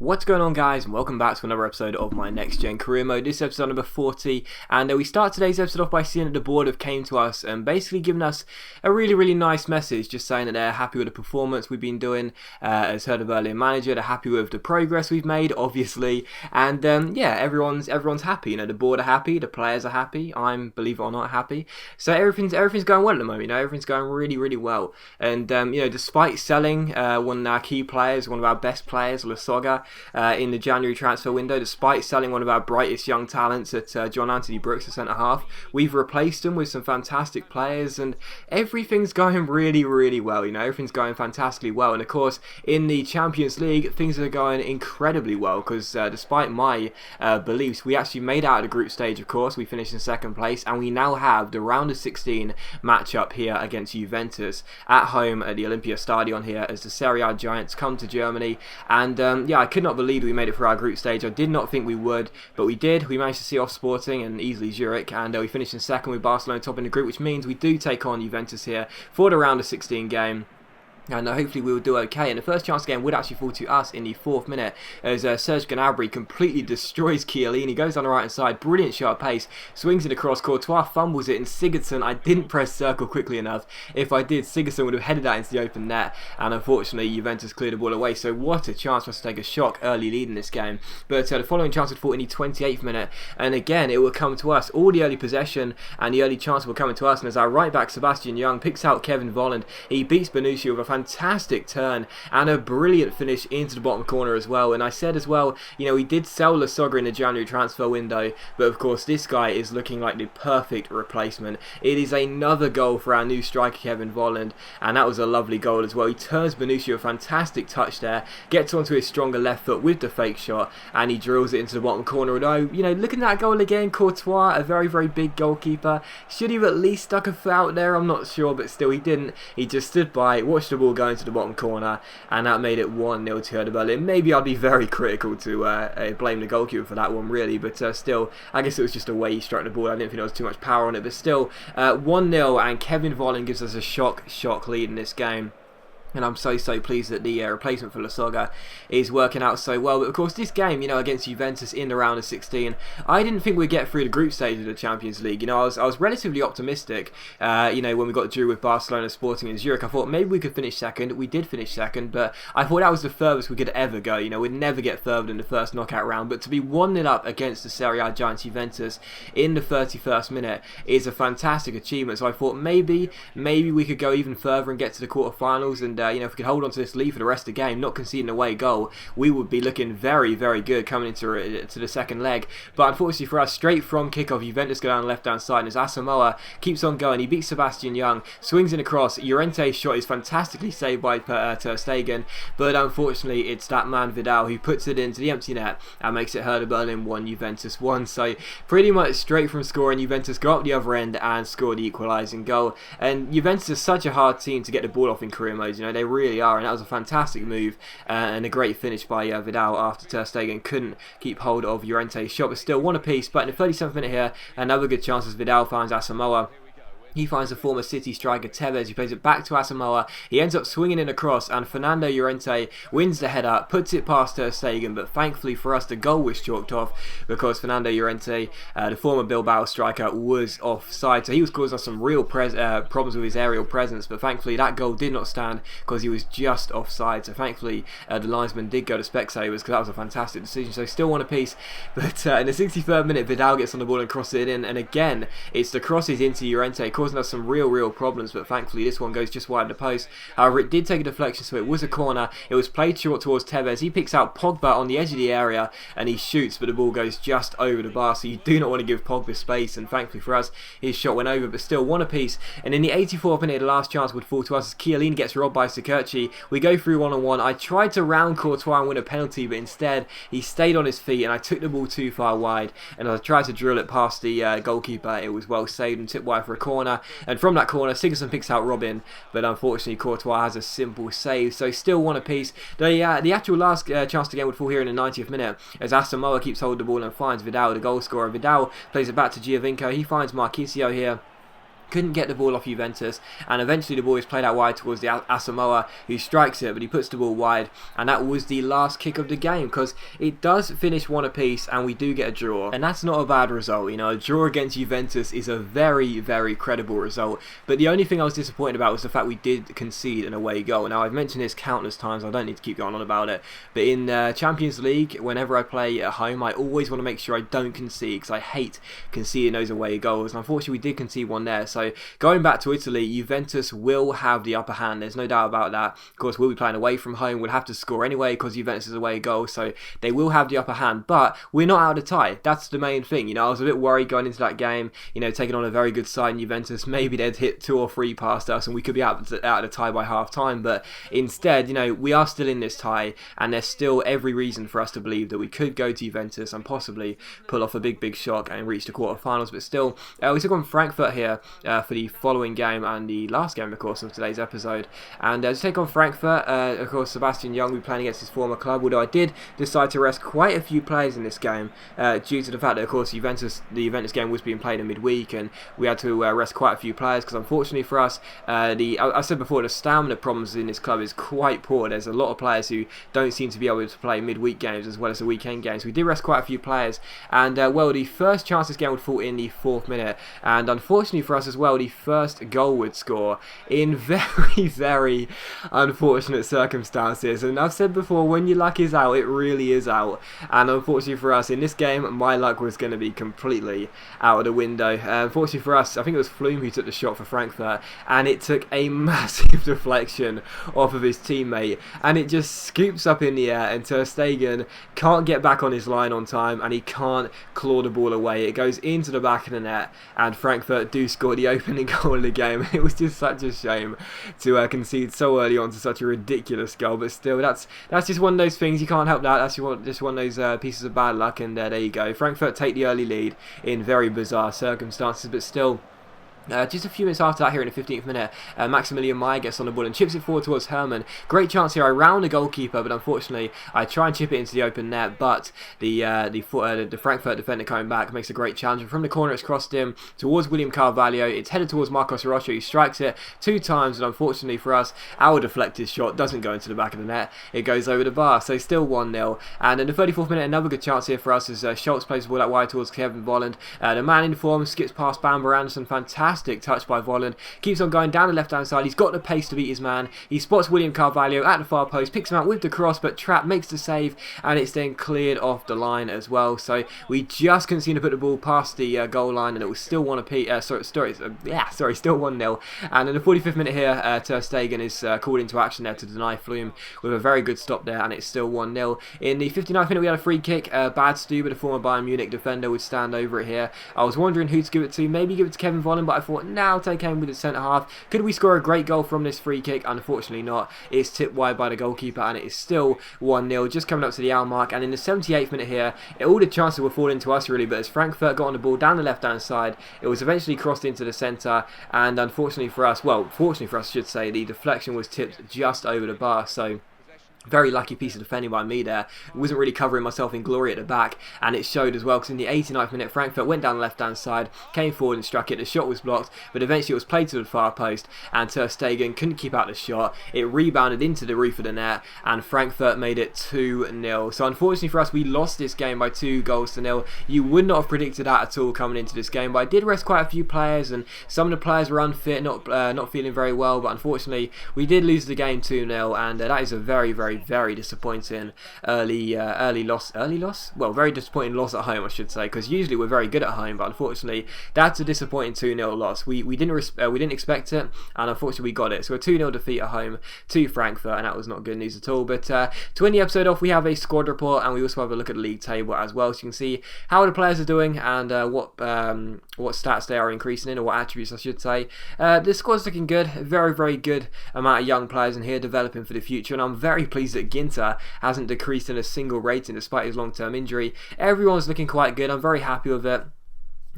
What's going on, guys, and welcome back to another episode of my Next Gen Career Mode. This is episode number 40, and we start today's episode off by seeing that the board have came to us and basically given us a really nice message, just saying that they're happy with the performance we've been doing as Hertha Berlin manager. They're happy with the progress we've made, obviously, and yeah, everyone's happy. You know, the board are happy, the players are happy. I'm, believe it or not, happy. So everything's going well at the moment. You know, everything's going really well. And you know, despite selling one of our key players, one of our best players, Lasogga, in the January transfer window, despite selling one of our brightest young talents at John Anthony Brooks, the centre half, we've replaced them with some fantastic players, and everything's going really well. You know, everything's going fantastically well. And of course, in the Champions League, things are going incredibly well because despite my beliefs, we actually made out of the group stage. Of course, we finished in second place, and we now have the round of 16 matchup here against Juventus at home at the Olympia Stadion here as the Serie A giants come to Germany. And yeah, I could not believe we made it through our group stage. I did not think we would, but we did. We managed to see off Sporting and easily Zurich, and we finished in second with Barcelona top in the group, which means we do take on Juventus here for the round of 16 game. And hopefully we will do okay. And the first chance game would actually fall to us in the 4th minute as Serge Gnabry completely destroys Chiellini. Goes on the right hand side, brilliant sharp pace, swings it across. Courtois fumbles it, and Sigurdsson, I didn't press circle quickly enough. If I did, Sigurdsson would have headed that into the open net, and unfortunately Juventus cleared the ball away. So what a chance for us to take a shock early lead in this game. But the following chance would fall in the 28th minute, and again it will come to us. All the early possession and the early chance will come to us, and as our right back Sebastian Young picks out Kevin Volland, he beats Bonucci with a fantastic turn and a brilliant finish into the bottom corner as well. And I said as well, you know, we did sell Lasogga in the January transfer window, but of course this guy is looking like the perfect replacement. It is another goal for our new striker Kevin Volland, and that was a lovely goal as well. He turns Bonucci with a fantastic touch there, gets onto his stronger left foot with the fake shot, and he drills it into the bottom corner. Although, you know, looking at that goal again, Courtois, a very big goalkeeper, should he have at least stuck a foot out there? I'm not sure, but still he didn't. He just stood by, watched the ball go into the bottom corner, and that made it 1-0 to Hertha Berlin. Maybe I'd be very critical to blame the goalkeeper for that one, really, but still, I guess it was just the way he struck the ball. I didn't think there was too much power on it, but still, 1-0, and Kevin Volland gives us a shock lead in this game. And I'm so pleased that the replacement for Lasogga is working out so well. But of course, this game, you know, against Juventus in the round of 16, I didn't think we'd get through the group stage of the Champions League. You know, I was relatively optimistic. You know, when we got drew with Barcelona, Sporting, and Zurich, I thought maybe we could finish second. We did finish second, but I thought that was the furthest we could ever go. You know, we'd never get further than the first knockout round. But to be 1-0 up against the Serie A giants Juventus in the 31st minute is a fantastic achievement. So I thought maybe we could go even further and get to the quarterfinals. And you know, if we could hold on to this lead for the rest of the game, not conceding away goal, we would be looking very good coming into the second leg. But unfortunately for us, straight from kickoff, Juventus go down the left-hand side, and as Asamoah keeps on going, he beats Sebastian Young, swings in across. Llorente's shot is fantastically saved by Ter Stegen, but unfortunately it's that man Vidal who puts it into the empty net and makes it Hertha Berlin 1, Juventus 1. So pretty much straight from scoring, Juventus go up the other end and score the equalising goal. And Juventus is such a hard team to get the ball off in career modes. You know, they really are, and that was a fantastic move and a great finish by Vidal after Ter Stegen couldn't keep hold of Llorente's shot. But still, one apiece. But in the 37th minute here, another good chance as Vidal finds Asamoah. He finds the former City striker Tevez, who plays it back to Asamoah. He ends up swinging in across, and Fernando Llorente wins the header, puts it past Ter Stegen, but thankfully for us, the goal was chalked off because Fernando Llorente, the former Bilbao striker, was offside. So he was causing us some real problems with his aerial presence, but thankfully that goal did not stand because he was just offside. So thankfully the linesman did go to Specsavers because that was a fantastic decision. So still one apiece, but in the 63rd minute, Vidal gets on the ball and crosses it in, and again, it's the crosses into Llorente, causing us some real problems, but thankfully this one goes just wide of the post. However, it did take a deflection, so it was a corner. It was played short towards Tevez. He picks out Pogba on the edge of the area and he shoots, but the ball goes just over the bar, so you do not want to give Pogba space, and thankfully for us, his shot went over, but still one apiece. And in the 84th minute, the last chance would fall to us as Chiellini gets robbed by Sakirci. We go through 1-on-1. I tried to round Courtois and win a penalty, but instead he stayed on his feet and I took the ball too far wide, and as I tried to drill it past the goalkeeper, it was well saved and tipped wide for a corner. And from that corner, Sigurdsson picks out Robin, but unfortunately Courtois has a simple save, so still one apiece. The actual last chance to game would fall here in the 90th minute as Asamoah keeps hold of the ball and finds Vidal, the goal scorer. Vidal plays it back to Giovinco. He finds Marchisio here. couldn't get the ball off Juventus, and eventually the ball is played out wide towards the Asamoah, who strikes it, but he puts the ball wide, and that was the last kick of the game, because it does finish one apiece and we do get a draw, and that's not a bad result. You know, a draw against Juventus is a very, very credible result, but the only thing I was disappointed about was the fact we did concede an away goal. Now, I've mentioned this countless times, I don't need to keep going on about it, but in Champions League, whenever I play at home, I always want to make sure I don't concede, because I hate conceding those away goals, and unfortunately we did concede one there. So going back to Italy, Juventus will have the upper hand, there's no doubt about that. Of course, we'll be playing away from home, we'll have to score anyway because Juventus is away goal, so they will have the upper hand, but we're not out of the tie. That's the main thing. You know, I was a bit worried going into that game, you know, taking on a very good side in Juventus, maybe they'd hit 2 or 3 past us and we could be out of the tie by half time, but instead, you know, we are still in this tie, and there's still every reason for us to believe that we could go to Juventus and possibly pull off a big shock and reach the quarterfinals. But still, we took on Frankfurt here for the following game and the last game, of course, of today's episode. And to take on Frankfurt, of course, Sebastian Young will be playing against his former club, although I did decide to rest quite a few players in this game due to the fact that, of course, the Juventus game was being played in midweek, and we had to rest quite a few players because, unfortunately for us, I said before, the stamina problems in this club is quite poor. There's a lot of players who don't seem to be able to play midweek games as well as the weekend games. We did rest quite a few players, and well, the first chance this game would fall in the 4th minute, and unfortunately for us as well, the first goal would score in very, very unfortunate circumstances. And I've said before, when your luck is out, it really is out, and unfortunately for us in this game, my luck was going to be completely out of the window. Unfortunately for us, I think it was Flume who took the shot for Frankfurt, and it took a massive deflection off of his teammate, and it just scoops up in the air, and Ter Stegen can't get back on his line on time, and he can't claw the ball away. It goes into the back of the net, and Frankfurt do score the opening goal of the game. It was just such a shame to concede so early on to such a ridiculous goal, but still, that's just one of those things, you can't help that. That's just one of those pieces of bad luck, and there you go. Frankfurt take the early lead in very bizarre circumstances, but still, just a few minutes after that, here in the 15th minute, Maximilian Meyer gets on the ball and chips it forward towards Herman. Great chance here. I round the goalkeeper, but unfortunately I try and chip it into the open net, but the Frankfurt defender coming back makes a great challenge. From the corner, it's crossed in towards William Carvalho. It's headed towards Marcos Rocha, who strikes it 2 times, and unfortunately for us, our deflected shot doesn't go into the back of the net. It goes over the bar, so still 1-0. And in the 34th minute, another good chance here for us as Schultz plays the ball out wide towards Kevin Volland. The man in form skips past Bamber Anderson. Fantastic touch by Volland, keeps on going down the left hand side. He's got the pace to beat his man. He spots William Carvalho at the far post, picks him out with the cross, but Trapp makes the save, and it's then cleared off the line as well. So we just couldn't seem to put the ball past the goal line, and it was still still 1-0. And in the 45th minute here, Ter Stegen is called into action there to deny Flume with a very good stop there, and it's still 1-0. In the 59th minute, we had a free kick. Bad Stuber, the former Bayern Munich defender, would stand over it here. I was wondering who to give it to. Maybe give it to Kevin Volland, but I thought, now take aim with the centre half. Could we score a great goal from this free kick? Unfortunately not. It's tipped wide by the goalkeeper, and it is still 1-0, just coming up to the hour mark. And in the 78th minute here, all the chances were falling to us really, but as Frankfurt got on the ball down the left hand side, it was eventually crossed into the centre, and unfortunately for us, well, fortunately for us I should say, the deflection was tipped just over the bar. So very lucky piece of defending by me there. Wasn't really covering myself in glory at the back, and it showed as well, because in the 89th minute, Frankfurt went down the left hand side, came forward and struck it. The shot was blocked, but eventually it was played to the far post, and Ter Stegen couldn't keep out the shot. It rebounded into the roof of the net, and Frankfurt made it 2-0. So unfortunately for us, we lost this game by 2-0. You would not have predicted that at all coming into this game, but I did rest quite a few players, and some of the players were unfit, not feeling very well, but unfortunately we did lose the game 2-0, and that is a very disappointing early loss. Well, very disappointing loss at home, I should say, because usually we're very good at home, but unfortunately that's a disappointing 2-0 loss. We didn't expect it, and unfortunately we got it. So a 2-0 defeat at home to Frankfurt, and that was not good news at all. But to end the episode off, we have a squad report, and we also have a look at the league table as well, so you can see how the players are doing and what stats they are increasing in, or what attributes I should say. The squad's looking good. Very good amount of young players in here developing for the future, and I'm very pleased that Ginter hasn't decreased in a single rating despite his long-term injury. Everyone's looking quite good. I'm very happy with it.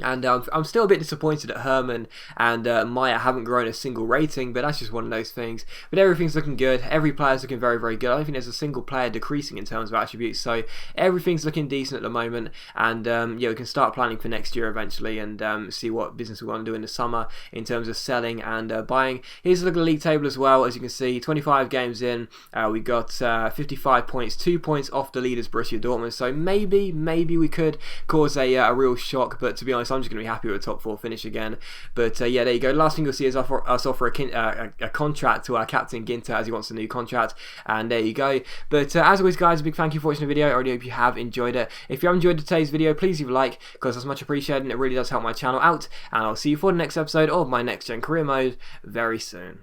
And I'm still a bit disappointed that Herman and Maya haven't grown a single rating, but that's just one of those things. But everything's looking good. Every player's looking very, very good. I don't think there's a single player decreasing in terms of attributes, so everything's looking decent at the moment. And yeah, we can start planning for next year eventually and see what business we want to do in the summer in terms of selling and buying. Here's a look at the league table as well. As you can see, 25 games in, we got 55 points, 2 points off the leaders Borussia Dortmund. So maybe we could cause a real shock, but to be honest, I'm just going to be happy with a top 4 finish again. But yeah, there you go. Last thing you'll see is us offer a contract to our captain Ginter as he wants a new contract, and there you go. But as always, guys, a big thank you for watching the video. I really hope you have enjoyed it. If you have enjoyed today's video, please leave a like, because that's much appreciated and it really does help my channel out. And I'll see you for the next episode of my Next Gen Career Mode very soon.